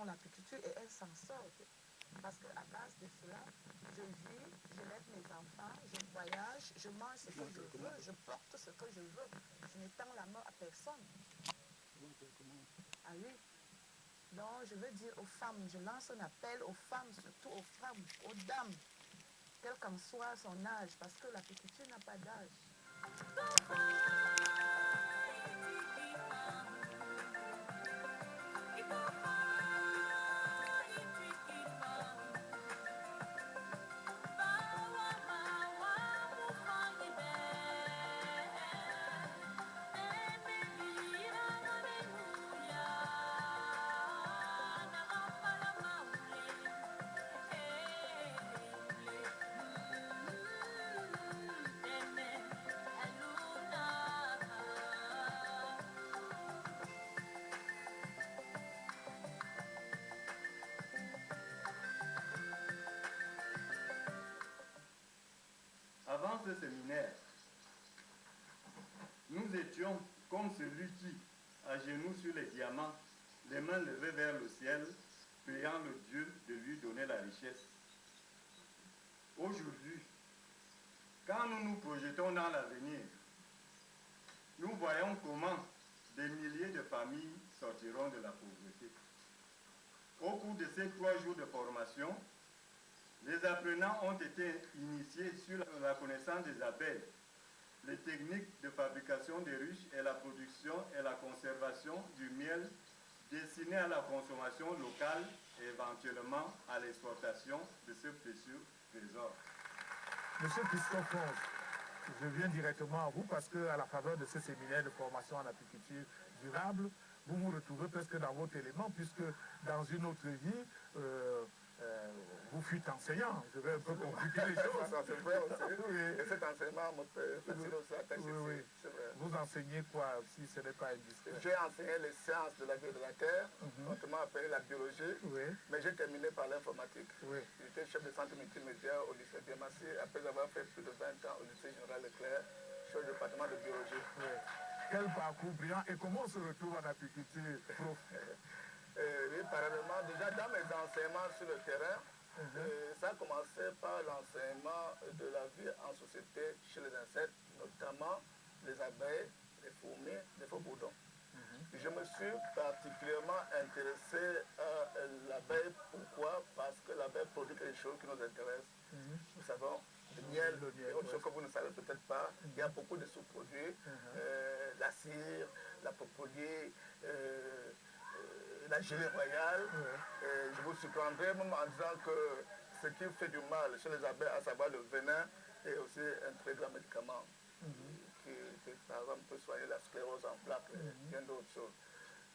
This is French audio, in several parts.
font l'apiculture et elles s'en sortent. Parce qu'à base de cela, je vis, je lève mes enfants, je voyage, je mange ce que je veux, je porte ce que je veux. Je n'étends la main à personne. Ah oui. Donc, je veux dire aux femmes, je lance un appel aux femmes, surtout aux femmes, aux dames, quel qu'en soit son âge, parce que l'apiculture n'a pas d'âge. Avant ce séminaire, nous étions comme celui qui, à genoux sur les diamants, les mains levées vers le ciel, priant le Dieu de lui donner la richesse. Aujourd'hui, quand nous nous projetons dans l'avenir, nous voyons comment des milliers de familles sortiront de la pauvreté. Au cours de ces 3 jours de formation, les apprenants ont été initiés sur la connaissance des abeilles, les techniques de fabrication des ruches et la production et la conservation du miel destiné à la consommation locale et éventuellement à l'exportation de ce précieux trésor. Monsieur Christophe, je viens directement à vous parce qu'à la faveur de ce séminaire de formation en apiculture durable, vous vous retrouvez presque dans votre élément puisque dans une autre vie, vous fûtes enseignant. Je vais un peu compliquer les choses. C'est vrai aussi. Oui. Et cet enseignement me facilite aussi la tâche. Oui. C'est vrai. Vous enseignez quoi, si ce n'est pas indiscret? J'ai enseigné les sciences de la vie et de la terre, autrement appelé la biologie, mais j'ai terminé par l'informatique. J'étais chef de centre multimédia au lycée Biamassi, après avoir fait plus de 20 ans au lycée Général Leclerc, chef du département de biologie. Quel parcours brillant et comment on se retrouve en apiculture, prof? Oui, parallèlement, déjà dans mes enseignements sur le terrain, ça a commencé par l'enseignement de la vie en société chez les insectes, notamment les abeilles, les fourmis, les faux bourdons. Je me suis particulièrement intéressé à l'abeille. Pourquoi? Parce que l'abeille produit quelque chose qui nous intéresse. Nous savons, le miel, et autre chose que vous ne savez peut-être pas. Il y a beaucoup de sous-produits, la cire, la propolis, la gelée royale. Je vous surprendrai même en disant que ce qui fait du mal chez les abeilles, à savoir le venin, est aussi un très grand médicament qui, par exemple, peut soigner la sclérose en plaques et bien d'autres choses.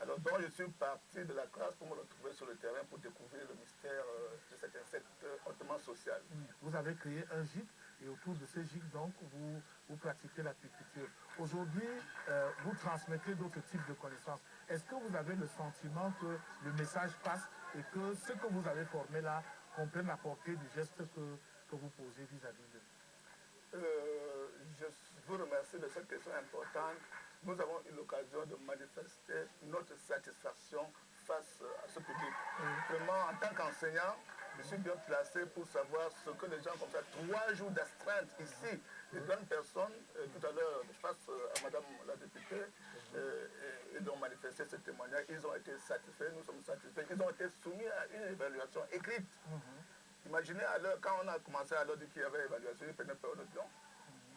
Alors donc je suis parti de la classe pour me retrouver sur le terrain pour découvrir le mystère de cet insecte hautement social. Vous avez créé un gîte et autour de ce gîte, donc, vous pratiquez l'apiculture. Aujourd'hui, vous transmettez d'autres types de connaissances. Est-ce que vous avez le sentiment que le message passe et que ce que vous avez formé là comprenne la portée du geste que vous posez vis-à-vis d'eux? Je vous remercie de cette question importante. Nous avons eu l'occasion de manifester notre satisfaction face à ce public. Vraiment, en tant qu'enseignant, je suis bien placé pour savoir ce que les gens comme ça, 3 jours d'astreinte ici, les grandes personnes, tout à l'heure, face à Madame la députée, ils ont manifesté ce témoignage, ils ont été satisfaits, nous sommes satisfaits, ils ont été soumis à une évaluation écrite. Imaginez alors, quand on a commencé à leur dire qu'il y avait évaluation, ils prenaient peur de nous.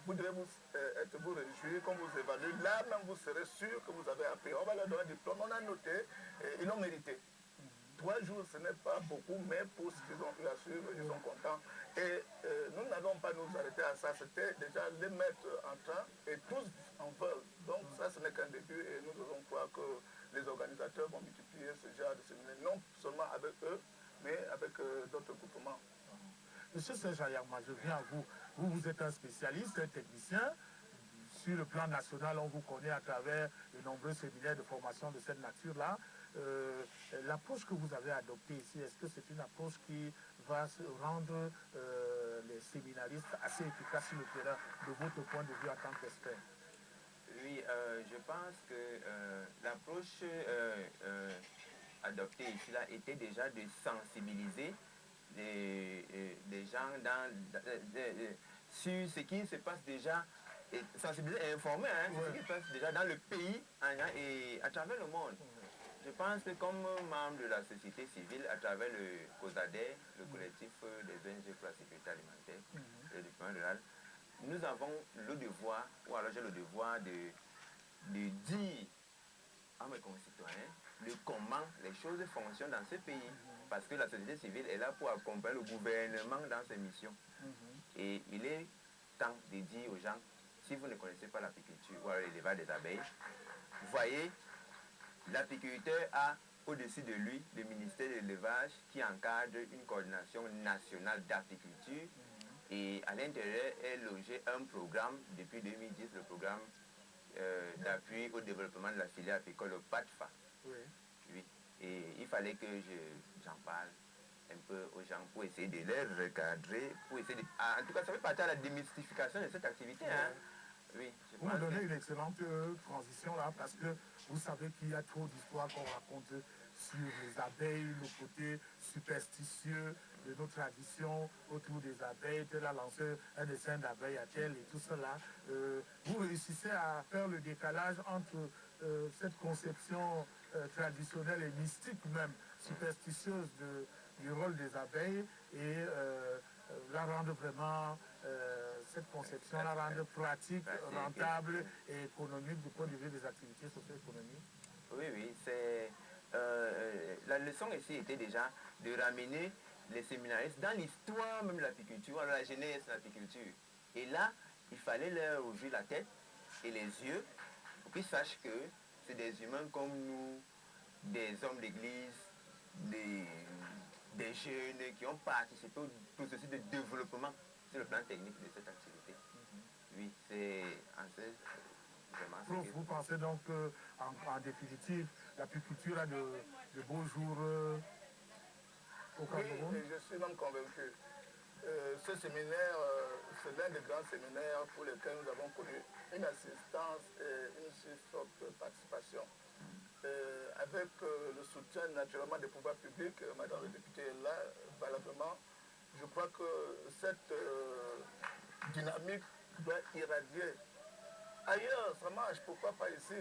Vous devez vous réjouir, quand vous évaluez, là même vous serez sûr que vous avez appris. On va leur donner un diplôme, on a noté, ils l'ont mérité. 3 jours, ce n'est pas beaucoup, mais pour ce qu'ils ont eu à suivre, ils sont contents. Et nous n'allons pas nous arrêter à ça, c'était déjà les mettre en train, et tous en veulent. Donc ça, ce n'est qu'un début, et nous devons croire que les organisateurs vont multiplier ce genre de séminaire, non seulement avec eux, mais avec d'autres groupements. Monsieur Serge-Ayarma, je viens à vous. Vous êtes un spécialiste, un technicien. Sur le plan national, on vous connaît à travers de nombreux séminaires de formation de cette nature-là. L'approche que vous avez adoptée ici, est-ce que c'est une approche qui va rendre les séminaristes assez efficaces sur le terrain de votre point de vue en tant qu'expert? Oui, je pense que l'approche adopté ici là était déjà de sensibiliser les gens sur ce qui se passe déjà, et sensibiliser et informer sur ce qui se passe déjà dans le pays et à travers le monde. Je pense que comme membre de la société civile, à travers le COSADER, le collectif des ONG pour la sécurité alimentaire, le développement rural, nous avons le devoir, ou alors j'ai le devoir de dire à mes concitoyens comment les choses fonctionnent dans ce pays. Parce que la société civile est là pour accompagner le gouvernement dans ses missions. Et il est temps de dire aux gens, si vous ne connaissez pas l'apiculture ou l'élevage des abeilles, voyez, l'apiculteur a au-dessus de lui le ministère de l'élevage qui encadre une coordination nationale d'apiculture. Et à l'intérieur est logé un programme depuis 2010, le programme d'appui au développement de la filière apicole, le PATFA. Oui. Et il fallait que j'en parle un peu aux gens pour essayer de les recadrer, pour essayer de... En tout cas, ça fait partie de la démystification de cette activité. Hein. Oui, vous me donnez une excellente transition là, parce que vous savez qu'il y a trop d'histoires qu'on raconte sur les abeilles, le côté superstitieux de nos traditions autour des abeilles, tel a lancé un dessin d'abeilles à tel et tout cela. Vous réussissez à faire le décalage entre cette conception traditionnelle et mystique même, superstitieuse du rôle des abeilles et la rendre vraiment, cette conception la rendre pratique, rentable et économique du point de vue des activités socio-économiques. Oui, oui, c'est... la leçon ici était déjà de ramener les séminaristes dans l'histoire même de l'apiculture, dans la genèse de l'apiculture. Et là, il fallait leur ouvrir la tête et les yeux pour qu'ils sachent que c'est des humains comme nous, des hommes d'église, des jeunes qui ont participé au processus de développement sur le plan technique de cette activité. Oui, c'est vraiment... Prof, vous pensez donc qu'en définitive, l'apiculture a de beaux jours au Cameroun? Oui, je suis même convaincu. Ce séminaire, c'est l'un des grands séminaires pour lesquels nous avons connu une assistance et une si forte participation. Avec le soutien naturellement des pouvoirs publics, Madame la députée est là, valablement. Je crois que cette dynamique doit irradier. Ailleurs, ça marche, pourquoi pas ici?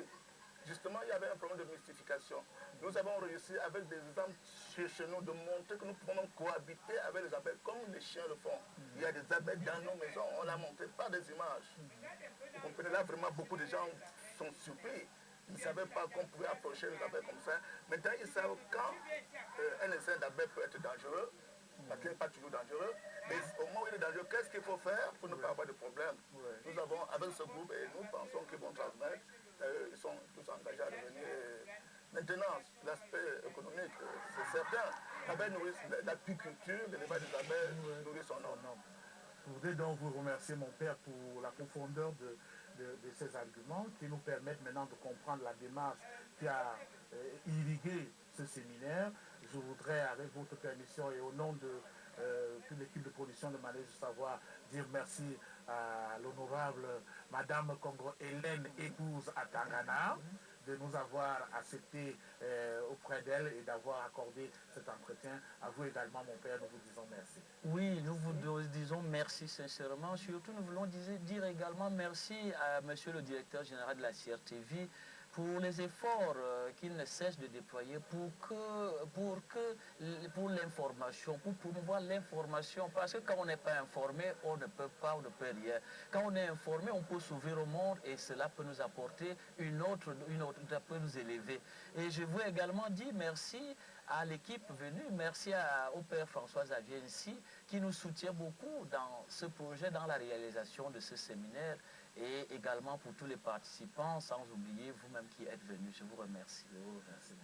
Justement, il y avait un problème de mystification. Nous avons réussi avec des exemples chez nous de montrer que nous pouvons cohabiter avec les abeilles comme les chiens le font. Il y a des abeilles dans nos maisons, on l'a montré par des images. Vous comprenez, là vraiment beaucoup de gens sont surpris. Ils ne savaient pas qu'on pouvait approcher les abeilles comme ça. Maintenant, ils savent quand un essaim d'abeilles peut être dangereux, parce qu'il n'est pas toujours dangereux. Mais au moment où il est dangereux, qu'est-ce qu'il faut faire pour ne pas avoir de problème? Nous avons, avec ce groupe, et nous pensons qu'ils vont transmettre, ils sont tous engagés à devenir. Maintenant, l'aspect économique, c'est certain. L'apiculture, l'élevage des abeilles nourrit son homme. Je voudrais donc vous remercier, mon père, pour la profondeur de ces arguments qui nous permettent maintenant de comprendre la démarche qui a irrigué ce séminaire. Je voudrais, avec votre permission et au nom de toute l'équipe de production de Manège du Savoir, dire merci à l'honorable Madame Congo Hélène Épouse Atangana de nous avoir accepté auprès d'elle et d'avoir accordé cet entretien. À vous également, mon père, nous vous disons merci. Oui, nous vous disons merci sincèrement. Surtout, nous voulons dire également merci à monsieur le directeur général de la CRTV pour les efforts qu'il ne cesse de déployer pour l'information, pour promouvoir l'information. Parce que quand on n'est pas informé, on ne peut pas, on ne peut rien. Quand on est informé, on peut s'ouvrir au monde et cela peut nous apporter une autre, ça peut nous élever. Et je veux également dire merci à l'équipe venue, merci au père François-Xavier ici, qui nous soutient beaucoup dans ce projet, dans la réalisation de ce séminaire, et également pour tous les participants, sans oublier vous-même qui êtes venus. Je vous remercie. Je vous remercie.